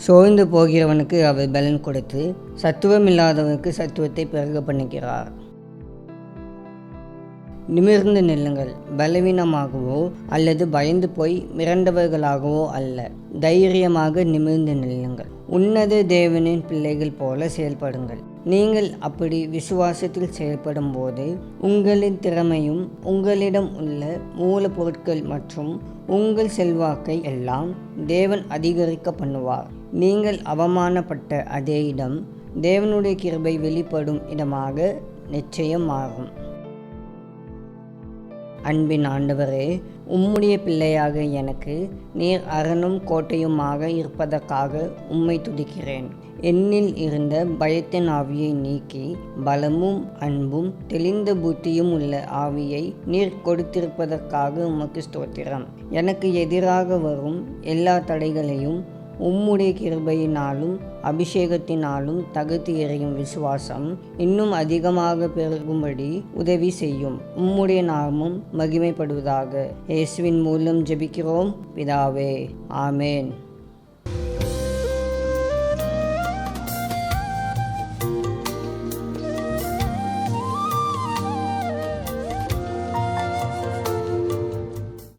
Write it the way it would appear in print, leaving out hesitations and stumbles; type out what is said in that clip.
சோர்ந்து போகிறவனுக்கு அவர் பலன் கொடுத்து சத்துவம் இல்லாதவனுக்கு சத்துவத்தை பெருக பண்ணுகிறார். நிமிர்ந்து நில்லுங்கள். பலவீனமாகவோ அல்லது பயந்து போய் மிரண்டவர்களாகவோ அல்ல, தைரியமாக நிமிர்ந்து நில்லுங்கள். உன்னத தேவனின் பிள்ளைகள் போல செயல்படுங்கள். நீங்கள் அப்படி விசுவாசத்தில் செயல்படும் போது உங்களின் திறமையும் உங்களிடம் உள்ள மூலப்பொருட்கள் மற்றும் உங்கள் செல்வாக்கை எல்லாம் தேவன் அதிகரிக்க பண்ணுவார். நீங்கள் அவமானப்பட்ட அதே இடம் தேவனுடைய கிருபை வெளிப்படும் இடமாக நிச்சயம் மாறும். அன்பின் ஆண்டவரே, உம்முடைய பிள்ளையாக எனக்கு நீர் அரணும் கோட்டையுமாக இருப்பதற்காக உம்மை துதிக்கிறேன். என்னில் இருந்த பயத்தின் ஆவியை நீக்கி பலமும் அன்பும் தெளிந்த புத்தியும் உள்ள ஆவியை நீர் கொடுத்திருப்பதற்காக உமக்கு ஸ்தோத்திரம். எனக்கு எதிராக வரும் எல்லா தடைகளையும் உம்முடைய கிருபையினாலும் அபிஷேகத்தினாலும் தகுதி எறியும் விசுவாசம் இன்னும் அதிகமாக பெருகும்படி உதவி செய்யும். உம்முடைய நாமம் மகிமைப்படுவதாக. இயேசுவின் மூலம் ஜெபிக்கிறோம் பிதாவே, ஆமேன்.